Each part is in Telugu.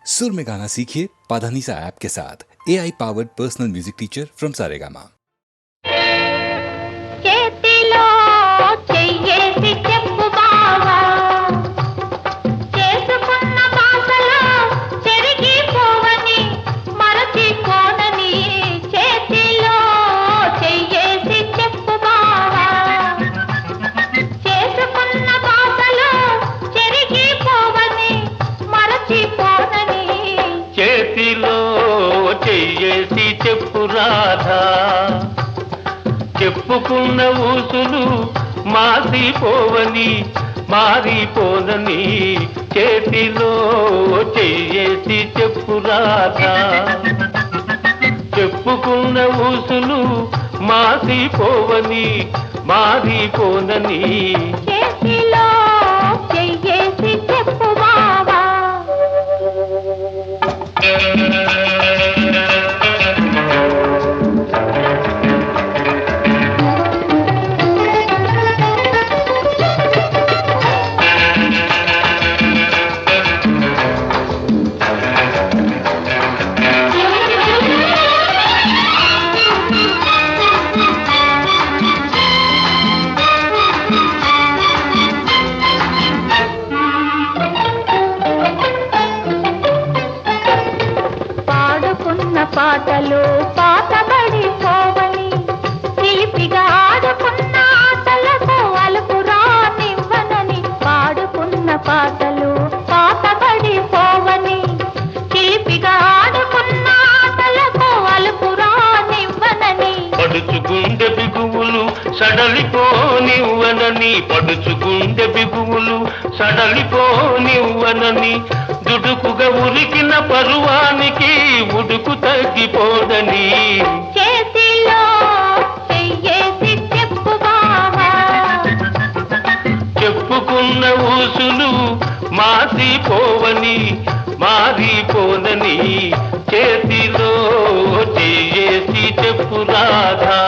सुर में गाना सीखिए पाधानीसा ऐप के साथ। AI powered personal music teacher from Saregama. చేతిలో చెయ్యేసి చెప్పు బావా, చేసుకున్న బాసలో చెరిగిపోవని మరచిపోనని. చేతిలో చెయ్యేసి చెప్పు బావా, చేసుకున్న బాసలో చెరిగిపోవని మరచిపోనని. చేతిలో చెయ్యేసి చెప్పు రాధా, చెప్పుకున్న ఊసులు మాసిపోవని మారిపోనని. చేతిలో చెయ్యేసి చెప్పు రాధా, చెప్పుకున్న ఊసులు మాసిపోవని మారిపోనని. చేతిలో చెయ్యేసి చెప్పు బావా. పాడుకున్న పాటలు పాతబడిపోవని, చిలిపిగా ఆడుకున్న ఆటలకు అలుపు రానివ్వనని. పాడుకున్న పాటలు పాతబడిపోవని, చిలిపిగా ఆడుకున్న ఆటలకు అలుపు రానివ్వనని. పడుచుగుండె బిగువులు సడలిపోనివ్వనని, పడుచుగుండె బిగువులు సడలిపోనివ్వనని. దుడుకుగా ఉరికిన పరువానికి ఉడుకు తగ్గిపోదని. చేతిలో చెయ్యేసి చెప్పు బావా, చెప్పుకున్న ఊసులు మాసిపోవని మారిపోనని. చేతిలో చెయ్యేసి చెప్పు రాధా.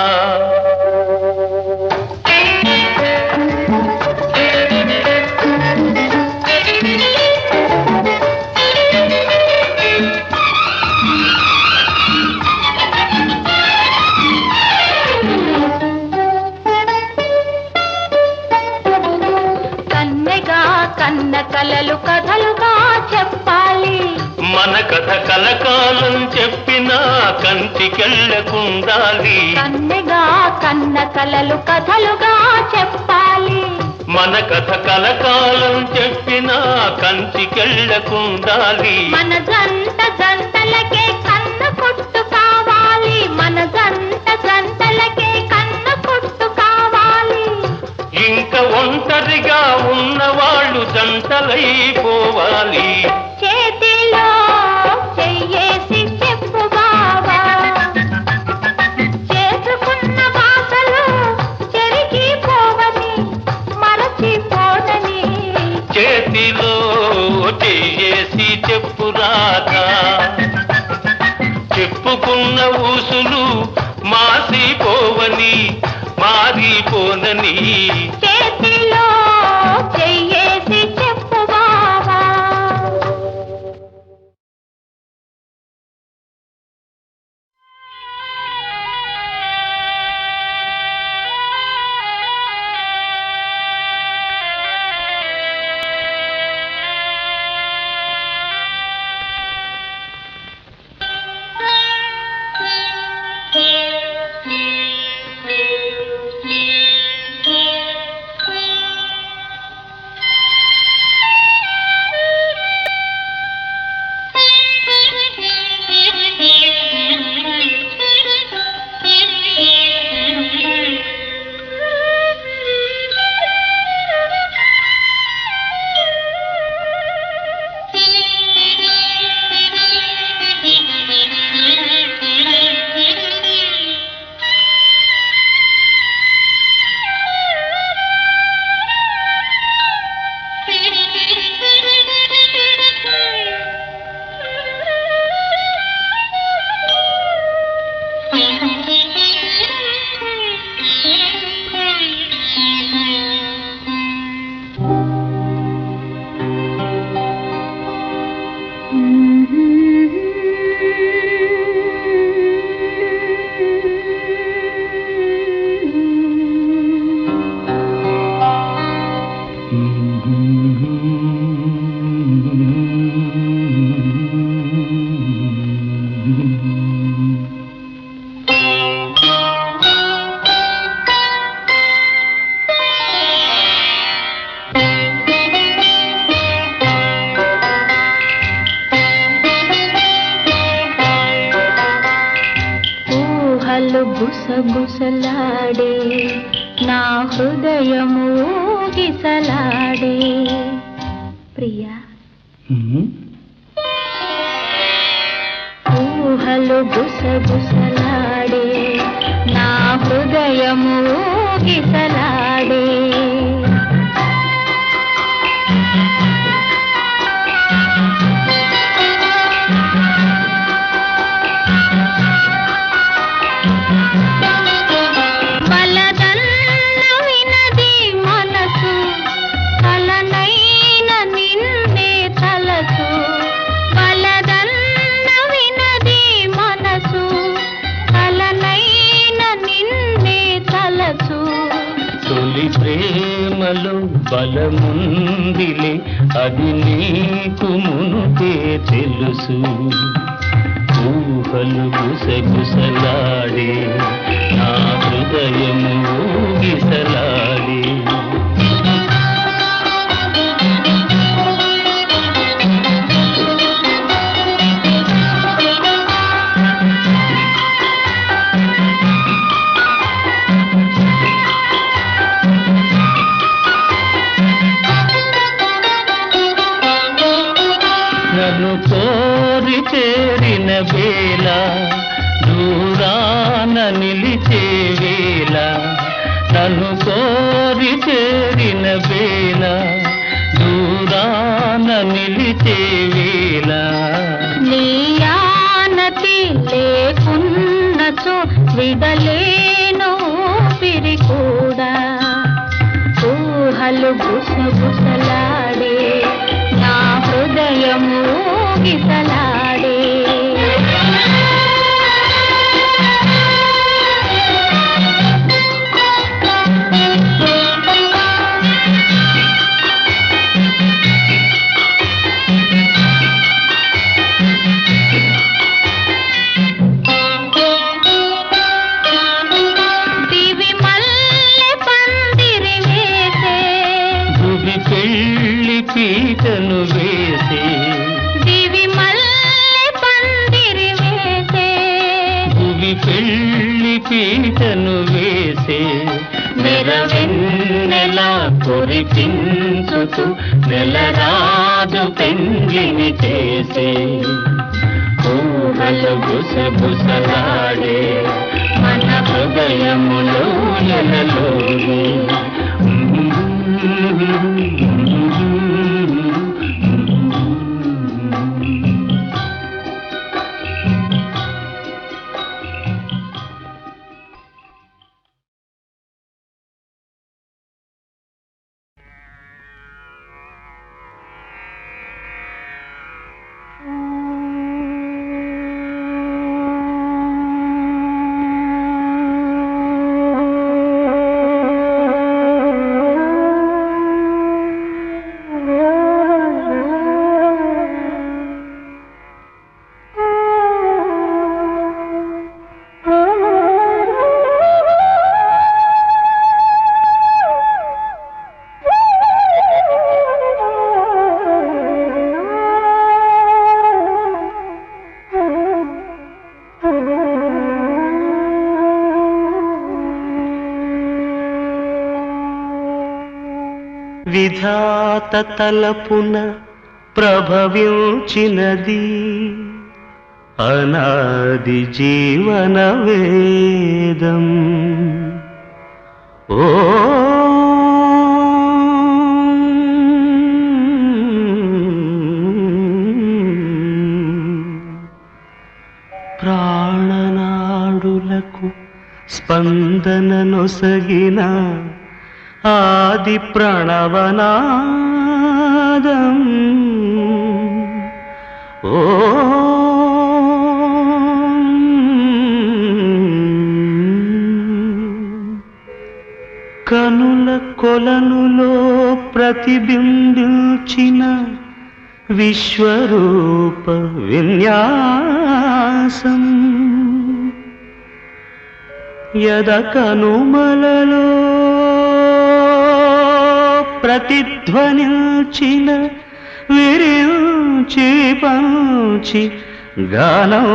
కన్నెగా కన్న కలలు కథలుగా చెప్పాలి. మన కథ కలకాలం చెప్పినా కంటికెళ్ళకుండాలి. కన్నెగా కన్న కలలు కథలుగా చెప్పాలి. మన కథ కలకాలం చెప్పినా కంటికెళ్ళకుండాలి. మన జంట జంటలకే కన్న కొట్టు కావాలి. మన జంట జంటలకే కన్న కొట్టు కావాలి. ఇంకా ఒంటరిగా ఉన్నవాళ్ళు జంటలైపోవాలి. చేతిలో చెయ్యేసి చెప్పు బావా, చేసుకున్న బాసలు చెరిగిపోవని మరచిపోనని. చేతిలో చెయ్యేసి చెప్పు రాధా, చెప్పుకున్న ఊసులు మాసిపోవని మారిపోనని. చేతిలో చెయ్యేసి చెప్పు బావా. ఊహలు గుసగుసలాడే నా హృదయము గిసలాడే ప్రియా ఊహలు గుసగుసలాడే నా హృదయము గిసలాడే ప్రేమలో బలముందిలే అది నీకు మునుపే తెలుసు ఊహలు గుసగుసలాడే నా హృదయము ఊగిసలాడే నన్ను కోరి చేరిన వేళ దూరాన నిలిచే వేళ నన్ను కోరి చేరిన వేళ దూరాన నిలిచే వేళ నీయానతి లేకున్నచో విడలేను పిరి కూడా ఊహలు గుసగుసలాడే నా హృదయము గిసలాడే దివి మల్లె పందిరి వేసే భువి పెళ్ళి పీటను వేసే దివి మల్లె పందిరి వేసే భువి పెళ్ళి పీటను వేసే నెరవెన్నెలా కురిపించుతూ నెలరాజు పెండ్లిని చేసే ఊహలు గుసగుసలాడే మన హృదయములో ఎలలోనే విధాత తలపున ప్రభవించినది అనాది జీవన వేదం ఓ ప్రాణనాడులకు స్పందన నొసగిన ఆది ప్రణవనాదం ఓ కనుల కొలనులో ప్రతిబింబించిన విశ్వరూప విన్యాసం యద కనుమలలో ప్రతిధ్వనించిన విరించి పంచి గానం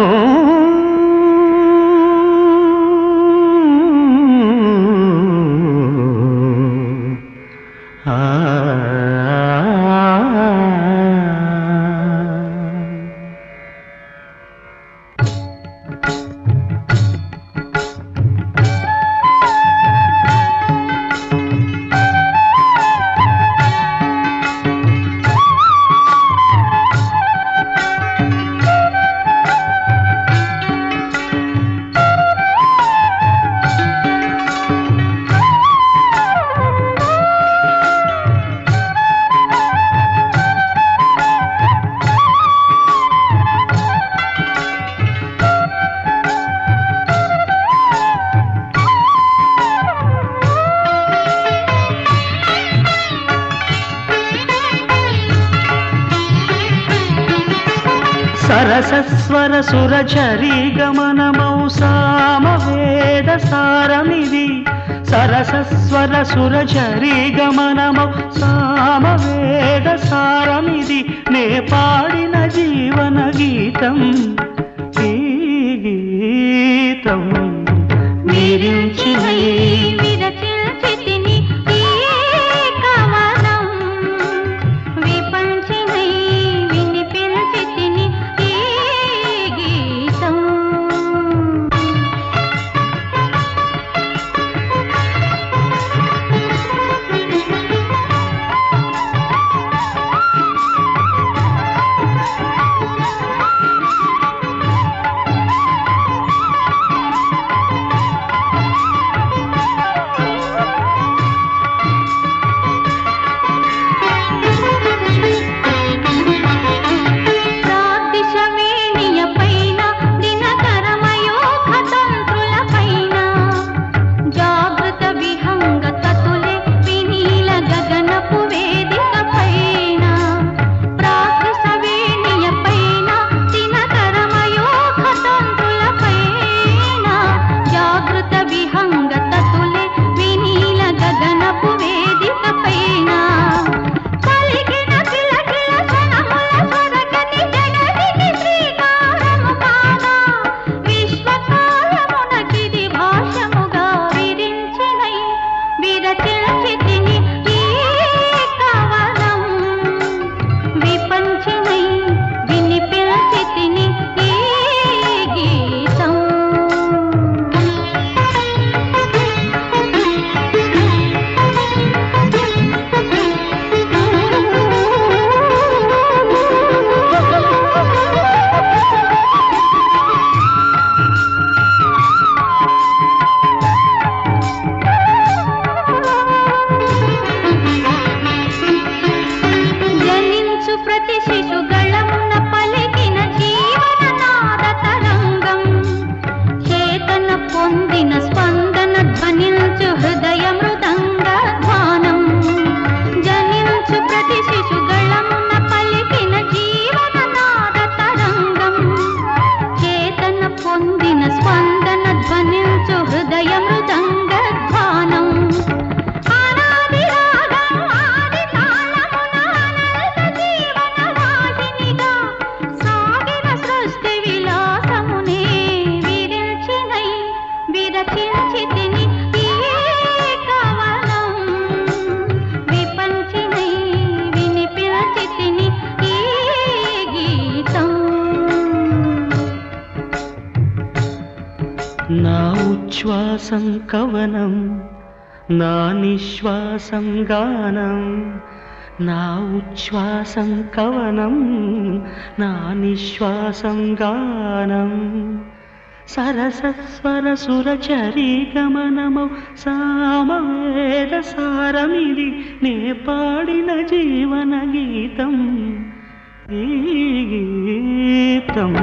సరసస్వర సురచరీ గమనమౌ సామవేద సారమిది సరసస్వర సురచరీ గమనమౌ సామవేద సారమిది నే పాడిన జీవన గీతం ఈ గీతం మీరించిన విరచిల్చితిని ఈ కవనం విపంచినై వినిపించితిని ఈ గీతం నా ఉచ్ఛ్వాసం కవనం నా నిశ్వాసం గానం నా ఉచ్ఛ్వాసం కవనం నా నిశ్వాసం గానం సరసస్వర సురచరీ గమనమౌ సామవేద సారమిది నే పాడిన జీవన గీతం ఈ గీతం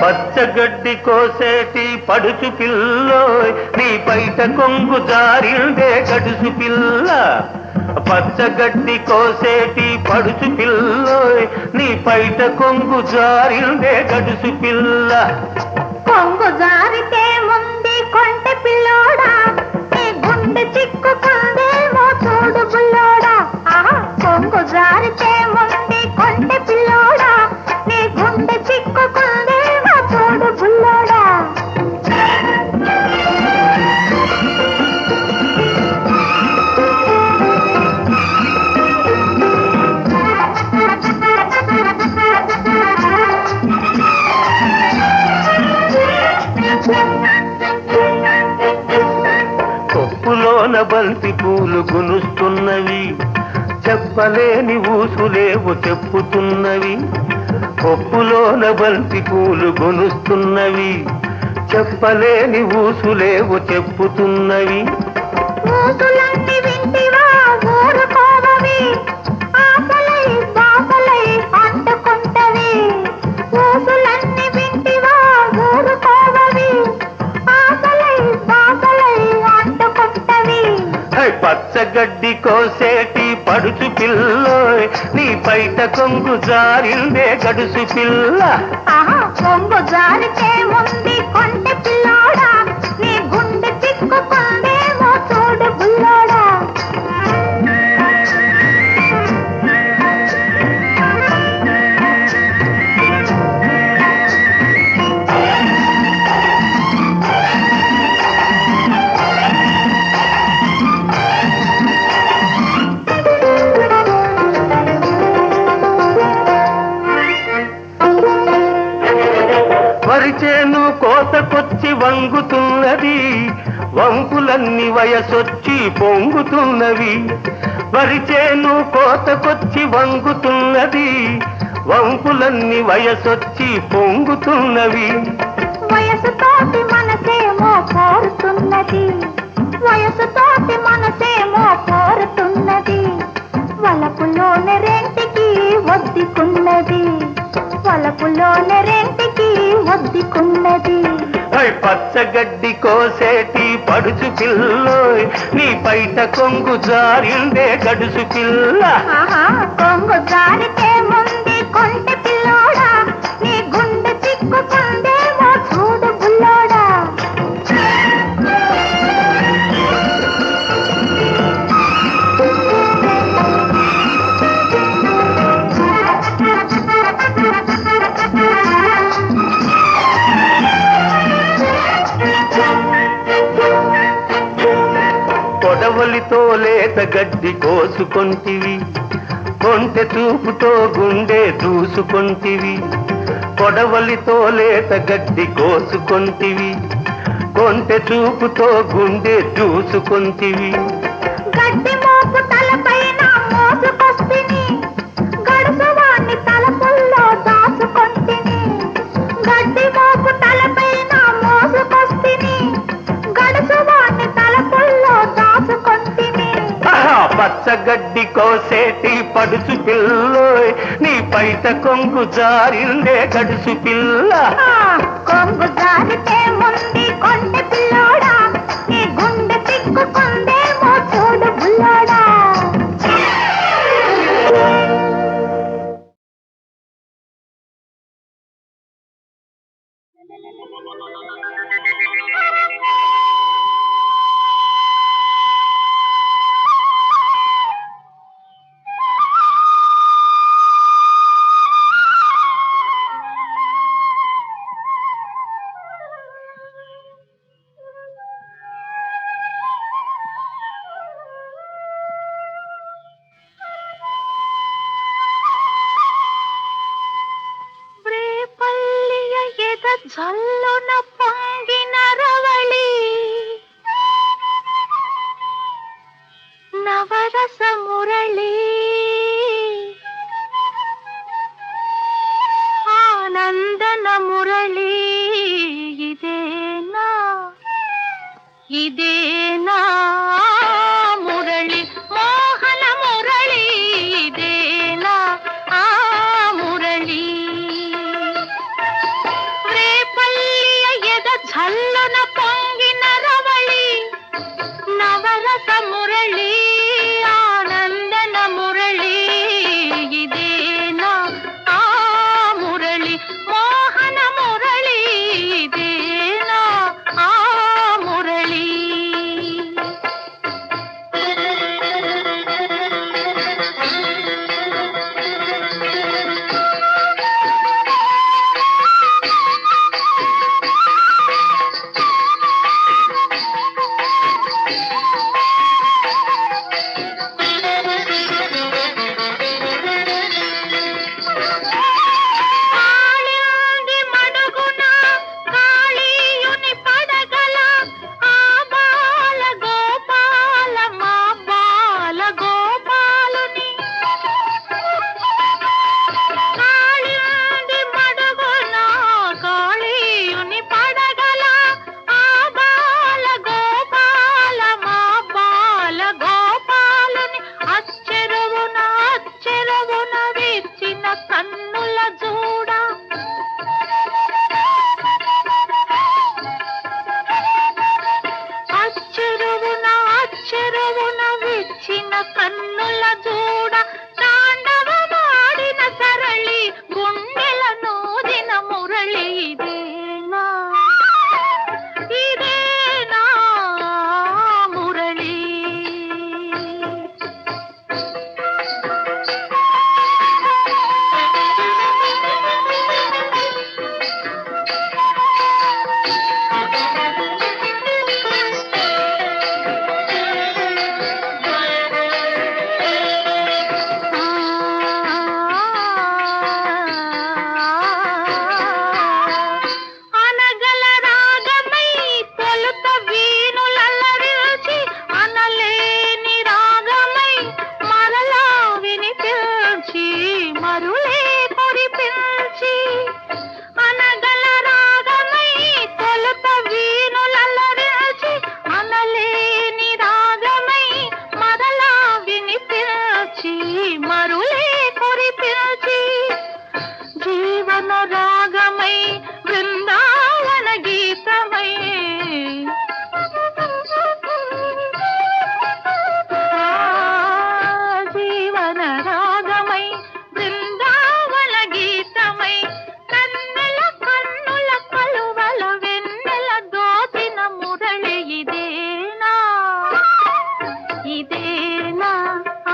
పచ్చగడ్డి కోసేటి పడుచు పిల్లోయ్ నీ బయట కొంగు జారిందే గడుసు పిల్ల పచ్చగడ్డి కోసేటి పడుచు పిల్లోయ్ నీ బయట కొంగు జారిందే గడుసు పిల్ల కొంగు జారితే ముందే కొంటె పిల్లోడా నీ గుండె చిక్కుకుందేమో చూడు బుల్లోడా కొంగు జారితే ముందే కొంటె పిల్లోడా నీ గుండె చిక్కుకుందేమో చూడు బుల్లోడా కొప్పులోన బంతి పూలు గునుస్తున్నవి చెప్పలేని ఊసులేవు చెప్పుతున్నవి, కొప్పులోన బంతి పూలు గొనుస్తున్నవి. చెప్పలేని ఊసులేవు చెప్పుతున్నవి. ఊసులన్నీ వింటివా ఊరుకోవవి, ఆకలై బాకలై అంటుకుంటవి. ఊసులన్నీ వింటివా ఊరుకోవవి, ఆకలై బాకలై అంటుకుంటవి. పచ్చగడ్డి కోసేటి పడుచు పిల్లోయ్, నీ బయట కొంగు జారిందే గడుసు పిల్ల. ఆహా కొంగు జారితే ముందు కొంటె పిల్లోడా, నీ గుండె చిక్కుకుందేమో చూడు బుల్లోడా. వరిచేను కోతకొచ్చి వంగుతున్నది, వంపులన్నీ వయసొచ్చి పొంగుతున్నవి. వరిచేను కోతకొచ్చి వంగుతున్నది, వంపులన్నీ వయసొచ్చి పొంగుతున్నవి. వయసుతోటి మనసేమో కోరుతున్నది, వయసుతోటి మనసేమో కోరుతున్నది. వలపులోని రెంటికి ఒద్దుకున్నది, వలపులోని రెంటికి ఒద్దుకున్నది. పచ్చగడ్డి కోసేటి పడుచు పిల్లోయ్, నీ బయట కొంగు జారిందే గడుసు పిల్ల. ఆహా కొంగు జారితే ముందు కొంటె పిల్లోడా, నీ గుండె చిక్కుకుందేమో చూడు బుల్లోడా. కొడవలితో లేత గడ్డి కోసుకొంటివి, కొంటె చూపుతో గుండె దూసుకొంటివి. కొడవలితో లేత గడ్డి కోసుకొంటివి, కొంటె చూపుతో గుండె దూసుకొంటివి. గడ్డి మోపు తలపైన మోసుకొస్తిని, గడుసువాణ్ణి తలపుల్లో దాచుకొంటిని. గడ్డి మోపు తలపైన మోసుకొస్తిని, గడుసువాణ్ణి తలపుల్లో దాచుకొంటిని. పచ్చగడ్డి కోసేటి పడుచు పిల్లోయ్, నీ బయట కొంగు జారిందే గడుసు పిల్ల. కొంగు జారితే ముందు కొంటె పిల్లోడా, నీ గుండె చిక్కుకుందేమో చూడు బుల్లోడా. రేపల్లియ ఎద జల్లున పొంగిన రవళి, నవరస మురళి, ఆనందన మురళి. ఇదేనా ఇదేనా మురళి, మోహన మురళి. ఇదేనా ఆ మురళి. రేపల్లియ మరులే కురిపించి జీవన రాగమై బృందావన గీతమై జీవన రాగమై బృందావన గీతమై కన్నుల కన్నుల కలువల వెన్నెల దోచిన మురళి ఇదేనా ఇదేనా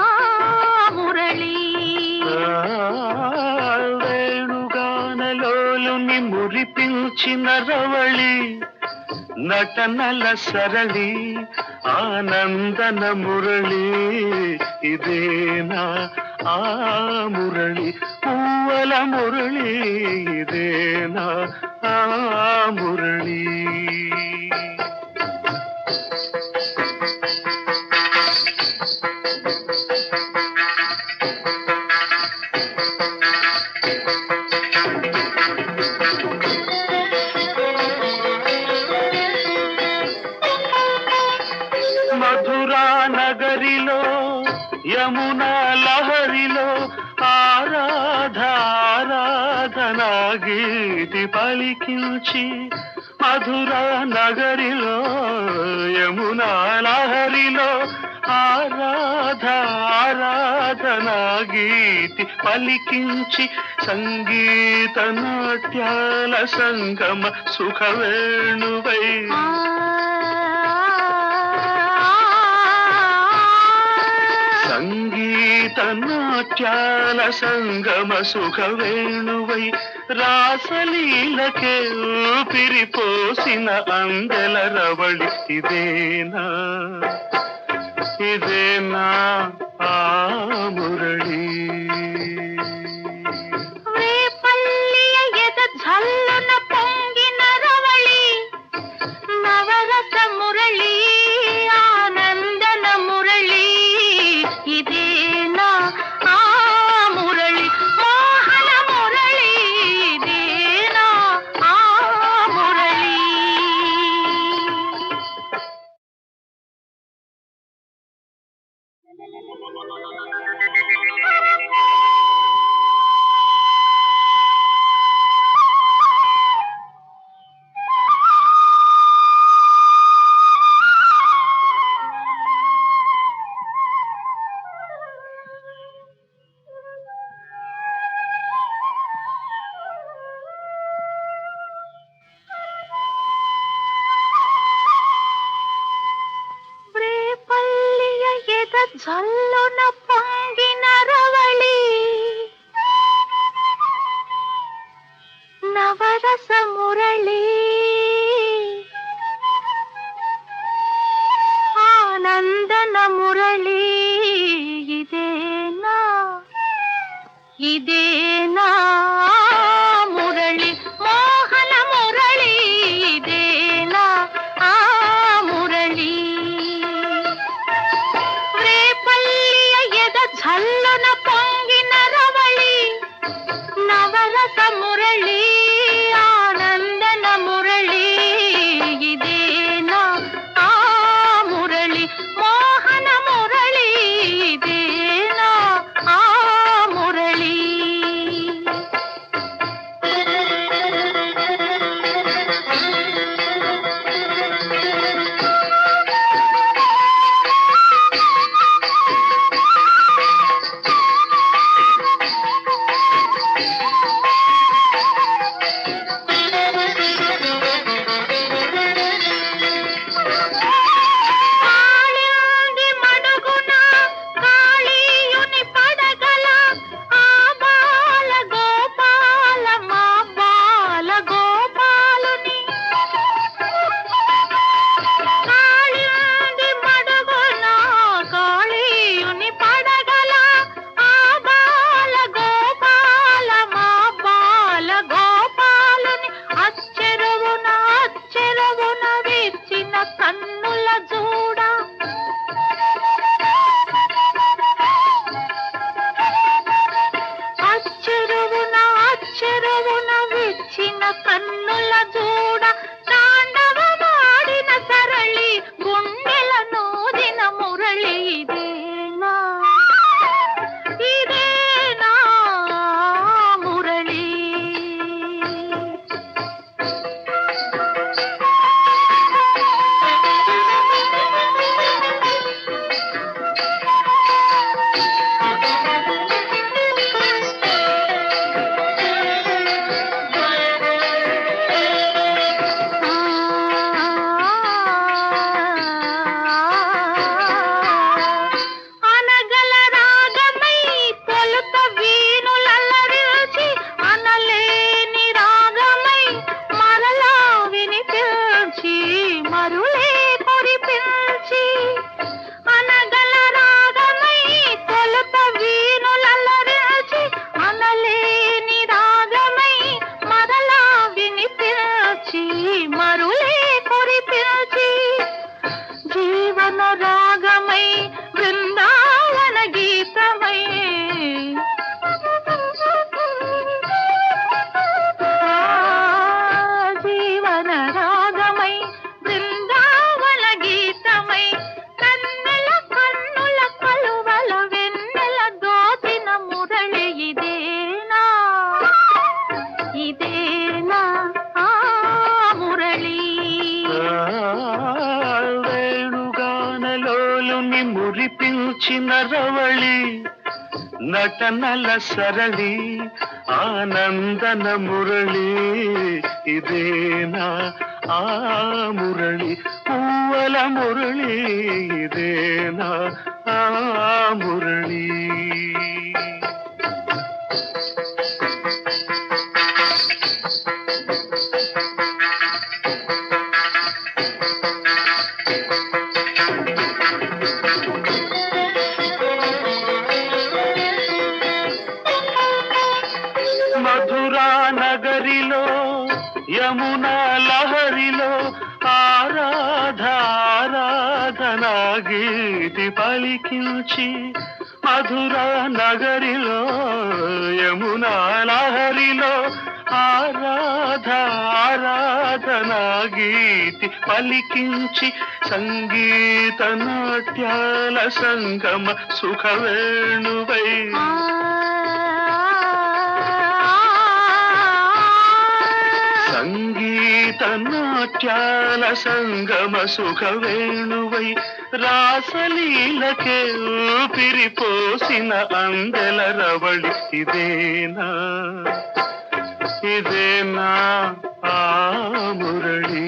ఆ మురళి వేణుగానలోలుని మురిపించిన రవళి నటనల సరళి ఆనందన మురళి ఇదేనా ఆ మురళి పూవల మురళి ఇదేనా ఆ మురళి మధురా నగరిలో యమునా లహరిలో ఆరాధనా గీతి పలికించి మధురా నగరిలో యమునా లహరిలో ఆరాధనా గీతి పలికించి సంగీత నాట్యాల సంగమ సుఖవేణువై సంగీత నాట్యాల సంగమ సుఖవేణువై రాసలీలకే ఊపిరిపోసిన అందెల రవళి ఇదేనా ఇదేనా ఆ మురళి రేపల్లియ ఎద ఝల్లున పొంగిన రవళి నవరస మురళి ఆనందన మురళి ఇదేనా ఆ మురళి మోహన మురళి ఇదేనా ఆ మురళి రేపల్లియ ఎద ఝల్లున పొంగిన రవళి నవరస మురళి ఆనందన మురళి ఇదేనా ఇదేనా మురళి మోహన మురళి ఇదేనా ఆ మురళి రేపల్లియ ఎద ఝల్లున పొంగిన రవళి నవరస మురళి ఆనందన మురళి ఇదేనా ఆ మురళి మోహన మురళి ఇదేనా ఆ మురళి కాళింది మడుగున కాళీయుని పడగల ఆ బాల గోపాల మా బాల గోపాలుని కాళింది మడుగున కాళీయుని పడగల ఆ బాల గోపాల మా బాల గోపాలుని అచ్చెరువున విచ్చిన కన్నుల జూడ అచ్చెరువున విచ్చిన కన్నుల జూడ తాండవమాడిన సరళి గుండెల నూదిన మురళి ఇదేనా ఇదేనా వచ్చిన రవళి నటనల సరళి ఆనందన మురళి ఇదేనా ఆ మురళి పూవల మురళి ఇదేనా ఆ మురళి మధురా నగరిలో యమునా లహరిలో ఆరాధనా గీతి పలికించి మధురా నగరిలో యమునా లహరిలో ఆరాధనా గీతి పలికించి సంగీత నాట్యాల సంగమ సుఖవేణువై సంగీత నాట్యాల సంగమ సుఖవేణువై రాసలీలకే ఊపిరిపోసిన అందెల రవళి ఇదేనా ఇదేనా ఆ మురళి